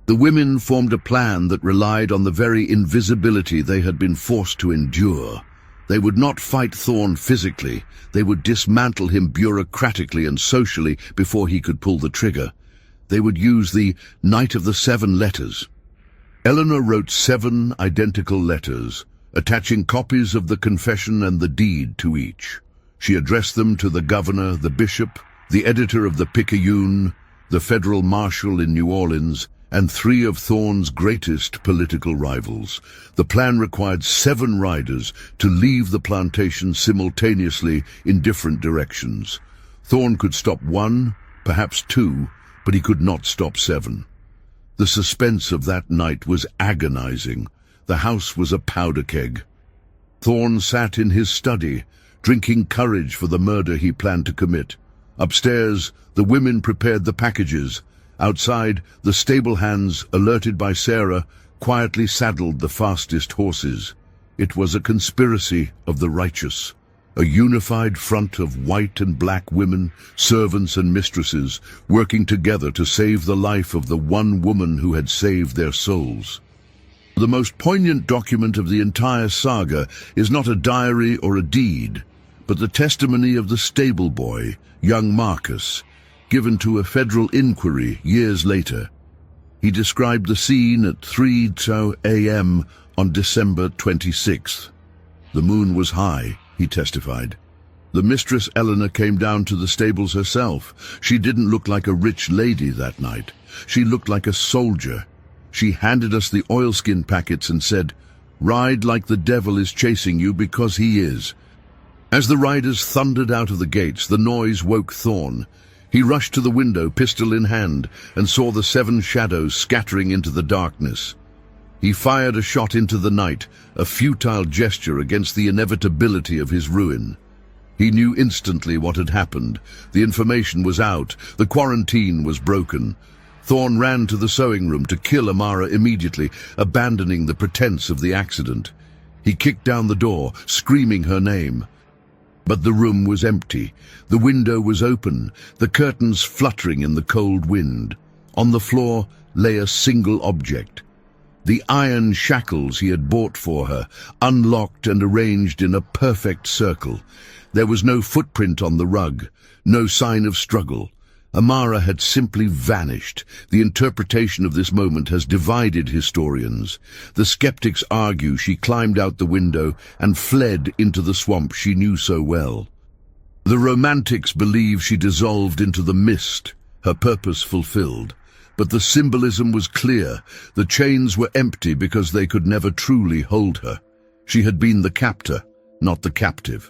B: The women formed a plan that relied on the very invisibility they had been forced to endure. They would not fight Thorn physically. They would dismantle him bureaucratically and socially before he could pull the trigger. They would use the Night of the 7 letters. Eleanor wrote 7 identical letters, attaching copies of the confession and the deed to each. She addressed them to the governor, the bishop, the editor of the Picayune, the federal marshal in New Orleans, and 3 of Thorn's greatest political rivals. The plan required 7 riders to leave the plantation simultaneously in different directions. Thorn could stop 1, perhaps 2, but he could not stop 7. The suspense of that night was agonizing. The house was a powder keg. Thorn sat in his study, drinking courage for the murder he planned to commit. Upstairs, the women prepared the packages. Outside, the stable hands, alerted by Sarah, quietly saddled the fastest horses. It was a conspiracy of the righteous. A unified front of white and black women, servants and mistresses, working together to save the life of the one woman who had saved their souls. The most poignant document of the entire saga is not a diary or a deed, but the testimony of the stable boy, young Marcus, given to a federal inquiry years later. He described the scene at 3:02 a.m. on December 26th. The moon was high, he testified. The mistress Eleanor came down to the stables herself. She didn't look like a rich lady that night. She looked like a soldier. She handed us the oilskin packets and said, "Ride like the devil is chasing you, because he is." As the riders thundered out of the gates, the noise woke Thorn. He rushed to the window, pistol in hand, and saw the 7 shadows scattering into the darkness. He fired a shot into the night, a futile gesture against the inevitability of his ruin. He knew instantly what had happened. The information was out. The quarantine was broken. Thorn ran to the sewing room to kill Amara immediately, abandoning the pretense of the accident. He kicked down the door, screaming her name. But the room was empty. The window was open, the curtains fluttering in the cold wind. On the floor lay a single object. The iron shackles he had bought for her, unlocked and arranged in a perfect circle. There was no footprint on the rug, no sign of struggle. Amara had simply vanished. The interpretation of this moment has divided historians. The skeptics argue she climbed out the window and fled into the swamp she knew so well. The romantics believe she dissolved into the mist, her purpose fulfilled. But the symbolism was clear. The chains were empty because they could never truly hold her. She had been the captor, not the captive.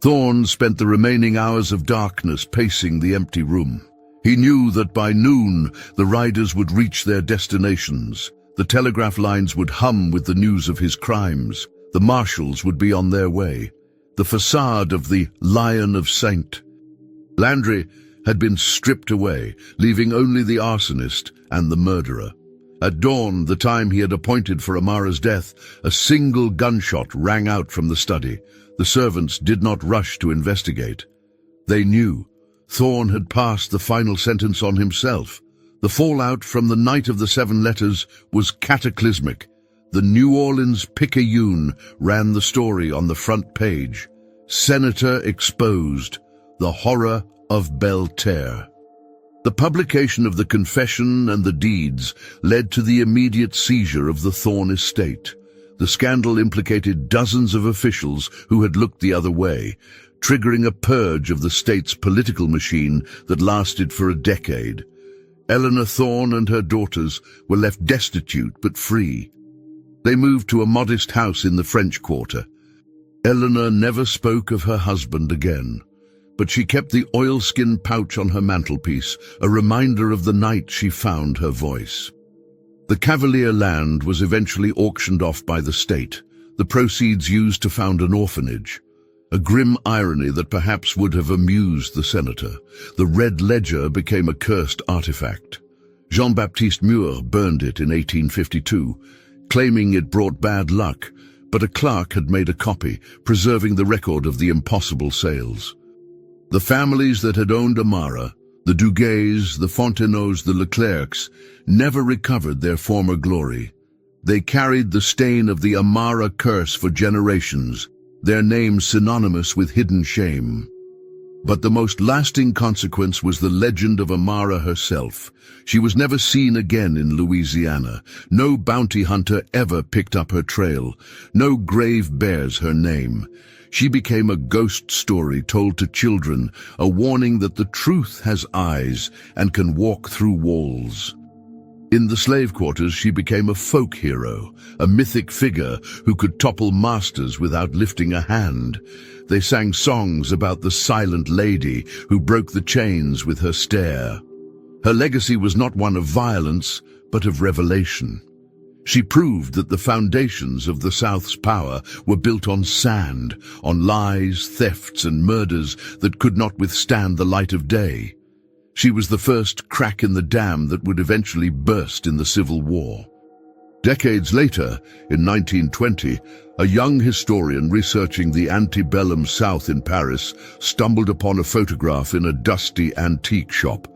B: Thorn spent the remaining hours of darkness pacing the empty room. He knew that by noon the riders would reach their destinations. The telegraph lines would hum with the news of his crimes. The marshals would be on their way. The facade of the Lion of Saint Landry had been stripped away, leaving only the arsonist and the murderer. At dawn, the time he had appointed for Amara's death, a single gunshot rang out from the study. The servants did not rush to investigate. They knew Thorne had passed the final sentence on himself. The fallout from the Night of the Seven Letters was cataclysmic. The New Orleans Picayune ran the story on the front page. Senator exposed, the horror of Belterre. The publication of the confession and the deeds led to the immediate seizure of the Thorne estate. The scandal implicated dozens of officials who had looked the other way, triggering a purge of the state's political machine that lasted for a decade. Eleanor Thorne and her daughters were left destitute but free. They moved to a modest house in the French Quarter. Eleanor never spoke of her husband again, but she kept the oilskin pouch on her mantelpiece, a reminder of the night she found her voice. The Cavalier land was eventually auctioned off by the state, the proceeds used to found an orphanage. A grim irony that perhaps would have amused the senator. The Red Ledger became a cursed artifact. Jean-Baptiste Mur burned it in 1852, claiming it brought bad luck, but a clerk had made a copy, preserving the record of the impossible sales. The families that had owned Amara, the Duguays, the Fonteneaus, the Leclercs, never recovered their former glory. They carried the stain of the Amara curse for generations, their names synonymous with hidden shame. But the most lasting consequence was the legend of Amara herself. She was never seen again in Louisiana. No bounty hunter ever picked up her trail. No grave bears her name. She became a ghost story told to children, a warning that the truth has eyes and can walk through walls. In the slave quarters, she became a folk hero, a mythic figure who could topple masters without lifting a hand. They sang songs about the silent lady who broke the chains with her stare. Her legacy was not one of violence, but of revelation. She proved that the foundations of the South's power were built on sand, on lies, thefts, and murders that could not withstand the light of day. She was the first crack in the dam that would eventually burst in the Civil War. Decades later, in 1920, a young historian researching the antebellum South in Paris stumbled upon a photograph in a dusty antique shop.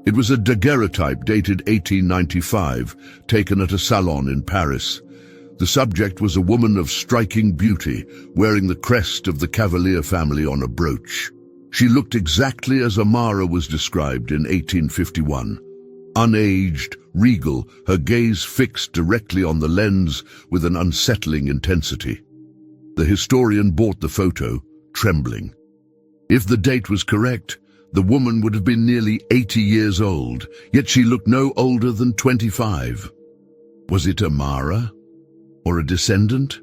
B: It was a daguerreotype dated 1895, taken at a salon in Paris. The subject was a woman of striking beauty, wearing the crest of the Cavalier family on a brooch. She looked exactly as Amara was described in 1851. Unaged, regal, her gaze fixed directly on the lens with an unsettling intensity. The historian bought the photo, trembling. If the date was correct, the woman would have been nearly 80 years old, yet she looked no older than 25. Was it Amara? Or a descendant?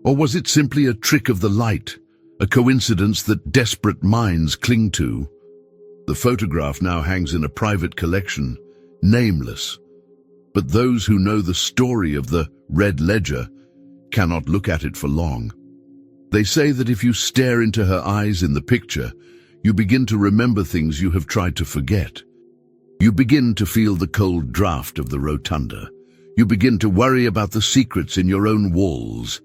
B: Or was it simply a trick of the light? A coincidence that desperate minds cling to? The photograph now hangs in a private collection, nameless. But those who know the story of the Red Ledger cannot look at it for long. They say that if you stare into her eyes in the picture, you begin to remember things you have tried to forget. You begin to feel the cold draft of the rotunda. You begin to worry about the secrets in your own walls.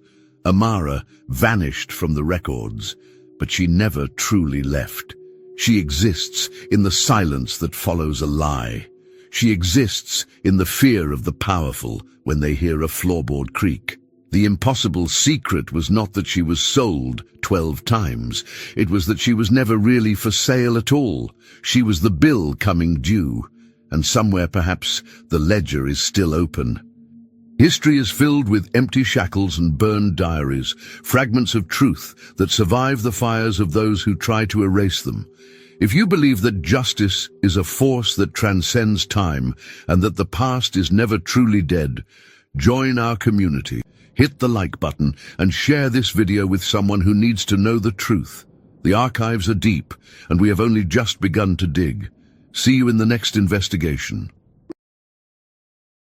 B: Amara vanished from the records, but she never truly left. She exists in the silence that follows a lie. She exists in the fear of the powerful when they hear a floorboard creak. The impossible secret was not that she was sold 12 times. It was that she was never really for sale at all. She was the bill coming due, and somewhere perhaps the ledger is still open. History is filled with empty shackles and burned diaries, fragments of truth that survive the fires of those who try to erase them. If you believe that justice is a force that transcends time and that the past is never truly dead, join our community. Hit the like button and share this video with someone who needs to know the truth. The archives are deep, and we have only just begun to dig. See you in the next investigation.